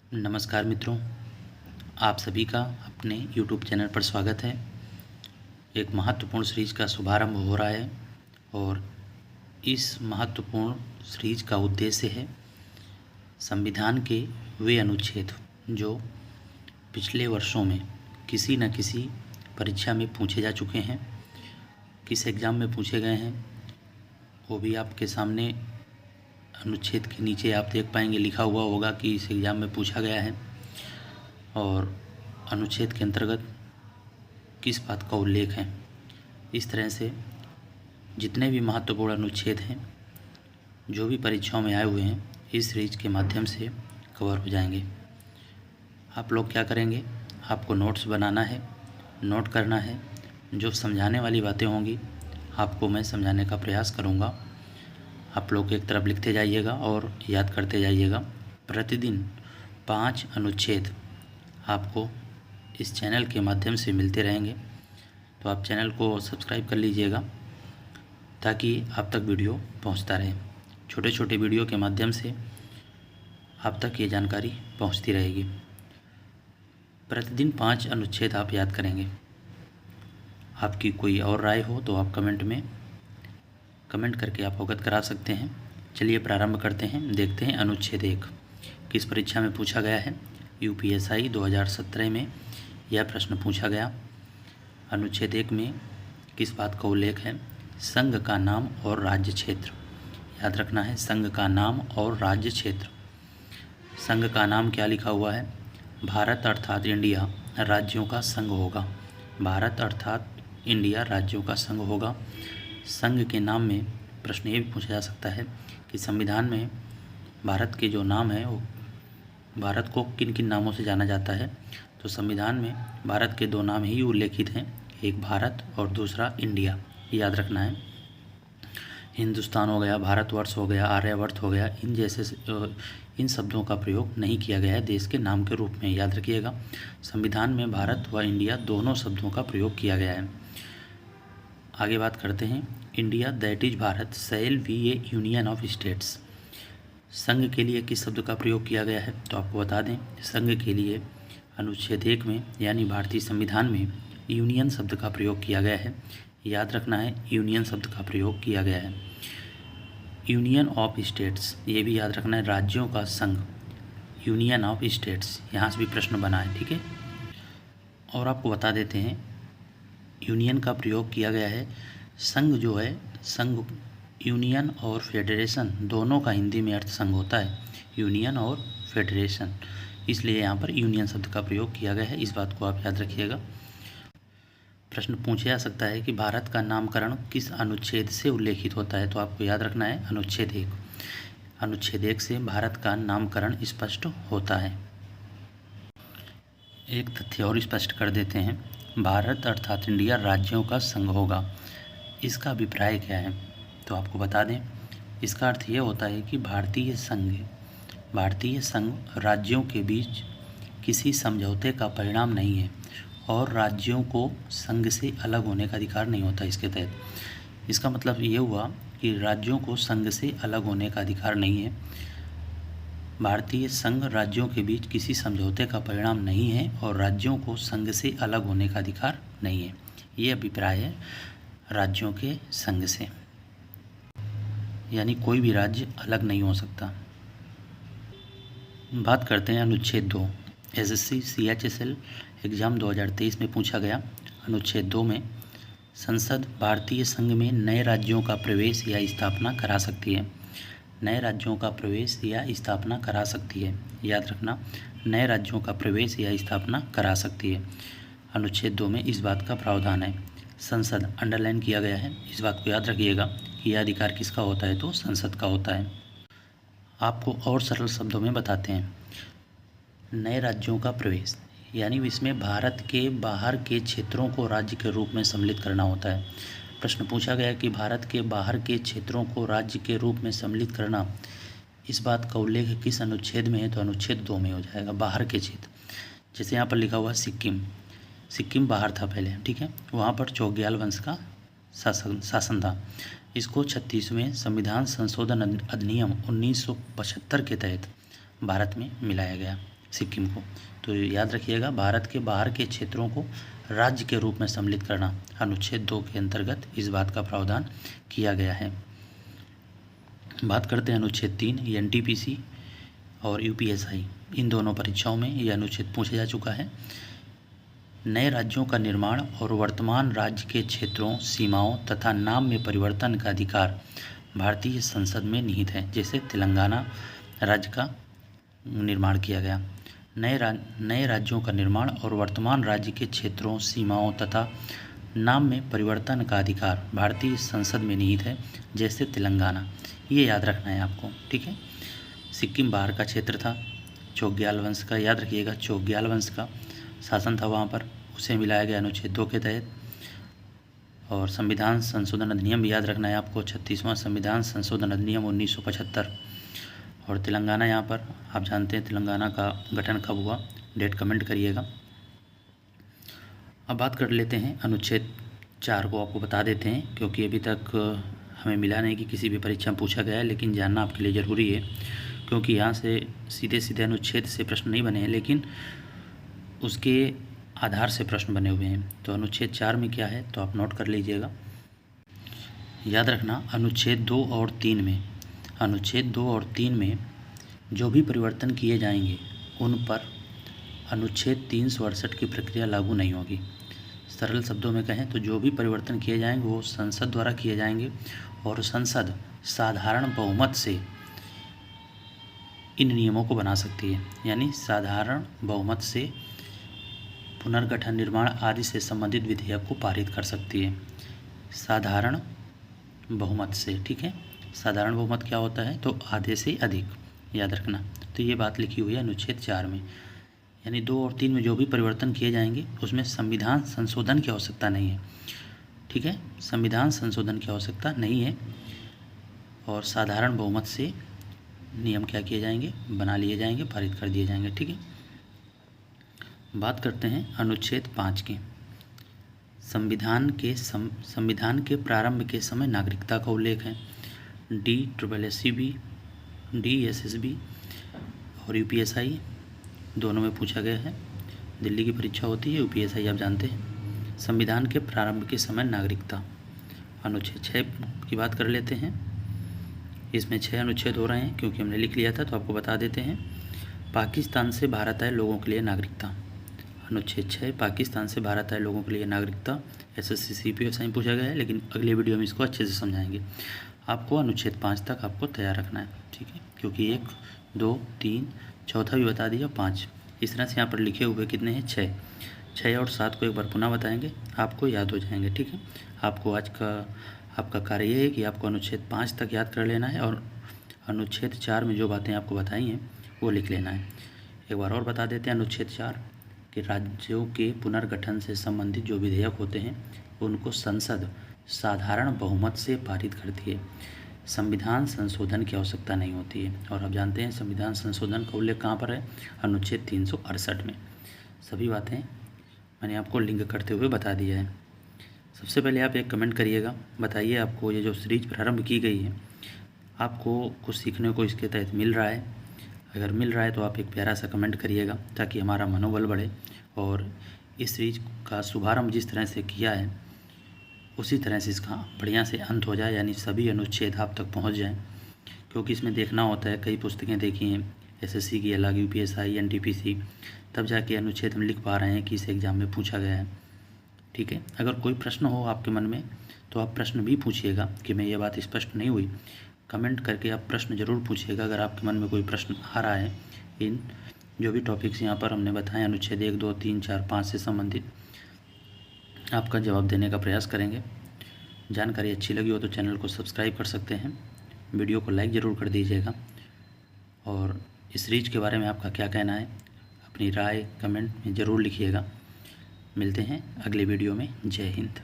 नमस्कार मित्रों, आप सभी का अपने YouTube चैनल पर स्वागत है। एक महत्वपूर्ण सीरीज का शुभारंभ हो रहा है और इस महत्वपूर्ण सीरीज का उद्देश्य है संविधान के वे अनुच्छेद जो पिछले वर्षों में किसी न किसी परीक्षा में पूछे जा चुके हैं। किस एग्ज़ाम में पूछे गए हैं वो भी आपके सामने अनुच्छेद के नीचे आप देख पाएंगे, लिखा हुआ होगा कि इस एग्ज़ाम में पूछा गया है और अनुच्छेद के अंतर्गत किस बात का उल्लेख है। इस तरह से जितने भी महत्वपूर्ण अनुच्छेद हैं जो भी परीक्षाओं में आए हुए हैं इस सीरीज के माध्यम से कवर हो जाएंगे। आप लोग क्या करेंगे, आपको नोट्स बनाना है, नोट करना है। जो समझाने वाली बातें होंगी आपको मैं समझाने का प्रयास करूँगा। आप लोग एक तरफ लिखते जाइएगा और याद करते जाइएगा। प्रतिदिन 5 अनुच्छेद आपको इस चैनल के माध्यम से मिलते रहेंगे, तो आप चैनल को सब्सक्राइब कर लीजिएगा ताकि आप तक वीडियो पहुंचता रहे। छोटे छोटे वीडियो के माध्यम से आप तक ये जानकारी पहुंचती रहेगी। प्रतिदिन 5 अनुच्छेद आप याद करेंगे। आपकी कोई और राय हो तो आप कमेंट करके आप अवगत करा सकते हैं। चलिए प्रारंभ करते हैं। देखते हैं अनुच्छेद 1 किस परीक्षा में पूछा गया है। यूपीएसआई 2017 में यह प्रश्न पूछा गया। अनुच्छेद 1 में किस बात का उल्लेख है, संघ का नाम और राज्य क्षेत्र। याद रखना है, संघ का नाम और राज्य क्षेत्र। संघ का नाम क्या लिखा हुआ है, भारत अर्थात इंडिया राज्यों का संघ होगा। भारत अर्थात इंडिया राज्यों का संघ होगा। संघ के नाम में प्रश्न ये भी पूछा जा सकता है कि संविधान में भारत के जो नाम है वो भारत को किन किन नामों से जाना जाता है। तो संविधान में भारत के 2 नाम ही उल्लेखित हैं, एक भारत और दूसरा इंडिया। याद रखना है। हिंदुस्तान हो गया, भारतवर्ष हो गया, आर्यवर्त हो गया, इन शब्दों का प्रयोग नहीं किया गया है देश के नाम के रूप में। याद रखिएगा, संविधान में भारत व इंडिया दोनों शब्दों का प्रयोग किया गया है। आगे बात करते हैं। India that is Bharat shall be A union of states. संघ के लिए किस शब्द का प्रयोग किया गया है, तो आपको बता दें संघ के लिए अनुच्छेद 1 में यानी भारतीय संविधान में यूनियन शब्द का प्रयोग किया गया है। याद रखना है, यूनियन शब्द का प्रयोग किया गया है। यूनियन ऑफ स्टेट्स ये भी याद रखना है, राज्यों का संघ, यूनियन ऑफ स्टेट्स। यहाँ से भी प्रश्न बना है, ठीक है। और आपको बता देते हैं यूनियन का प्रयोग किया गया है। संघ जो है, संघ यूनियन और फेडरेशन दोनों का हिंदी में अर्थ संघ होता है, यूनियन और फेडरेशन, इसलिए यहाँ पर यूनियन शब्द का प्रयोग किया गया है। इस बात को आप याद रखिएगा। प्रश्न पूछा जा सकता है कि भारत का नामकरण किस अनुच्छेद से उल्लेखित होता है, तो आपको याद रखना है अनुच्छेद 1। अनुच्छेद 1 से भारत का नामकरण स्पष्ट होता है। एक तथ्य और स्पष्ट कर देते हैं, भारत अर्थात इंडिया राज्यों का संघ होगा। इसका अभिप्राय क्या है, तो आपको बता दें इसका अर्थ ये होता है कि भारतीय संघ राज्यों के बीच किसी समझौते का परिणाम नहीं है और राज्यों को संघ से अलग होने का अधिकार नहीं होता। इसके तहत इसका मतलब ये हुआ कि राज्यों को संघ से अलग होने का अधिकार नहीं है। भारतीय संघ राज्यों के बीच किसी समझौते का परिणाम नहीं है और राज्यों को संघ से अलग होने का अधिकार नहीं है। ये अभिप्राय है राज्यों के संघ से, यानी कोई भी राज्य अलग नहीं हो सकता। बात करते हैं अनुच्छेद 2। एसएससी सीएचएसएल एग्ज़ाम 2023 में पूछा गया। अनुच्छेद 2 में संसद भारतीय संघ में नए राज्यों का प्रवेश या स्थापना करा सकती है। नए राज्यों का प्रवेश या स्थापना करा सकती है। याद रखना, नए राज्यों का प्रवेश या स्थापना करा सकती है। अनुच्छेद 2 में इस बात का प्रावधान है। संसद अंडरलाइन किया गया है, इस बात को याद रखिएगा कि यह अधिकार किसका होता है, तो संसद का होता है। आपको और सरल शब्दों में बताते हैं। नए राज्यों का प्रवेश यानी इसमें भारत के बाहर के क्षेत्रों को राज्य के रूप में सम्मिलित करना होता है। प्रश्न पूछा गया कि भारत के बाहर के क्षेत्रों को राज्य के रूप में सम्मिलित करना, इस बात का उल्लेख किस अनुच्छेद में है, तो अनुच्छेद 2 में हो जाएगा। बाहर के क्षेत्र, जैसे यहाँ पर लिखा हुआ सिक्किम बाहर था पहले, ठीक है, वहाँ पर चौग्याल वंश का शासन था। इसको 36वें संविधान संशोधन अधिनियम 1975 के तहत भारत में मिलाया गया। सिक्किम को। तो याद रखिएगा, भारत के बाहर के क्षेत्रों को राज्य के रूप में सम्मिलित करना अनुच्छेद 2 के अंतर्गत इस बात का प्रावधान किया गया है। बात करते हैं अनुच्छेद 3, ये एनटीपीसी और यूपीएसआई, इन दोनों परीक्षाओं में ये अनुच्छेद पूछा जा चुका है। नए राज्यों का निर्माण और वर्तमान राज्य के क्षेत्रों, सीमाओं तथा नाम में परिवर्तन का अधिकार भारतीय संसद में निहित है। जैसे तेलंगाना राज्य का निर्माण किया गया। नए राज्यों का निर्माण और वर्तमान राज्य के क्षेत्रों, सीमाओं तथा नाम में परिवर्तन का अधिकार भारतीय संसद में निहित है। जैसे तेलंगाना, ये याद रखना है आपको, ठीक है। सिक्किम बाहर का क्षेत्र था, चोग्याल वंश का, याद रखिएगा, चोग्याल वंश का शासन था वहाँ पर, उसे मिलाया गया अनुच्छेद 2 के तहत। और संविधान संशोधन अधिनियम भी याद रखना है आपको, 36वां संविधान संशोधन अधिनियम 1975। और तेलंगाना, यहाँ पर आप जानते हैं तेलंगाना का गठन कब हुआ, डेट कमेंट करिएगा। अब बात कर लेते हैं अनुच्छेद 4 को, आपको बता देते हैं क्योंकि अभी तक हमें मिला नहीं कि किसी भी परीक्षा में पूछा गया है, लेकिन जानना आपके लिए ज़रूरी है क्योंकि यहाँ से सीधे सीधे अनुच्छेद से प्रश्न नहीं बने हैं, लेकिन उसके आधार से प्रश्न बने हुए हैं। तो अनुच्छेद 4 में क्या है तो आप नोट कर लीजिएगा। याद रखना, अनुच्छेद 2 और 3 में, अनुच्छेद 2 और 3 में जो भी परिवर्तन किए जाएंगे उन पर अनुच्छेद 368 की प्रक्रिया लागू नहीं होगी। सरल शब्दों में कहें तो जो भी परिवर्तन किए जाएंगे वो संसद द्वारा किए जाएंगे और संसद साधारण बहुमत से इन नियमों को बना सकती है। यानी साधारण बहुमत से पुनर्गठन, निर्माण आदि से संबंधित विधेयक को पारित कर सकती है, साधारण बहुमत से, ठीक है। साधारण बहुमत क्या होता है तो आधे से अधिक, याद रखना। तो ये बात लिखी हुई है अनुच्छेद 4 में। यानी 2 और 3 में जो भी परिवर्तन किए जाएंगे उसमें संविधान संशोधन की आवश्यकता नहीं है, ठीक है, संविधान संशोधन की आवश्यकता नहीं है और साधारण बहुमत से नियम क्या किए जाएंगे, बना लिए जाएंगे, पारित कर दिए जाएंगे, ठीक है। बात करते हैं अनुच्छेद 5 की। संविधान के प्रारंभ के समय नागरिकता का उल्लेख है। DSSB और यूपीएसआई दोनों में पूछा गया है। दिल्ली की परीक्षा होती है, यूपीएसआई आप जानते हैं। संविधान के प्रारंभ के समय नागरिकता, अनुच्छेद 6 की बात कर लेते हैं। इसमें 6 अनुच्छेद हो रहे हैं क्योंकि हमने लिख लिया था तो आपको बता देते हैं। पाकिस्तान से भारत आए लोगों के लिए नागरिकता, अनुच्छेद 6, पाकिस्तान से भारत आए लोगों के लिए नागरिकता। SSC CPSI में पूछा गया है, लेकिन अगले वीडियो में इसको अच्छे से समझाएंगे। आपको अनुच्छेद 5 तक आपको तैयार रखना है, ठीक है, क्योंकि 1, 2, 3, चौथा भी बता दिया, 5, इस तरह से यहाँ पर लिखे हुए कितने हैं, 6 और 7 को एक बार पुनः बताएंगे, आपको याद हो जाएंगे, ठीक है। आपको आज का आपका कार्य ये है कि आपको अनुच्छेद 5 तक याद कर लेना है और अनुच्छेद 4 में जो बातें आपको बताई हैं वो लिख लेना है। एक बार और बता देते हैं अनुच्छेद 4 कि राज्यों के पुनर्गठन से संबंधित जो विधेयक होते हैं उनको संसद साधारण बहुमत से पारित करती है, संविधान संशोधन की आवश्यकता नहीं होती है। और आप जानते हैं संविधान संशोधन का उल्लेख कहाँ पर है, अनुच्छेद 368 में। सभी बातें मैंने आपको लिंक करते हुए बता दिया है। सबसे पहले आप एक कमेंट करिएगा, बताइए आपको ये जो सीरीज प्रारंभ की गई है आपको कुछ सीखने को इसके तहत मिल रहा है। अगर मिल रहा है तो आप एक प्यारा सा कमेंट करिएगा ताकि हमारा मनोबल बढ़े और इस सीरीज का शुभारंभ जिस तरह से किया है उसी तरह से इसका बढ़िया से अंत हो जाए, यानी सभी अनुच्छेद आप तक पहुंच जाएं। क्योंकि इसमें देखना होता है, कई पुस्तकें देखी हैं SSC की अलग, UPSI, NTPC, तब जाके अनुच्छेद हम लिख पा रहे हैं कि इस एग्ज़ाम में पूछा गया है, ठीक है। अगर कोई प्रश्न हो आपके मन में तो आप प्रश्न भी पूछिएगा कि मैं ये बात स्पष्ट नहीं हुई, कमेंट करके आप प्रश्न ज़रूर पूछिएगा। अगर आपके मन में कोई प्रश्न आ रहा है इन जो भी टॉपिक्स यहाँ पर हमने बताए अनुच्छेद 1, 2, 3, 4, 5 से संबंधित, आपका जवाब देने का प्रयास करेंगे। जानकारी अच्छी लगी हो तो चैनल को सब्सक्राइब कर सकते हैं, वीडियो को लाइक ज़रूर कर दीजिएगा और इस सीरीज के बारे में आपका क्या कहना है अपनी राय कमेंट में ज़रूर लिखिएगा। मिलते हैं अगले वीडियो में। जय हिंद।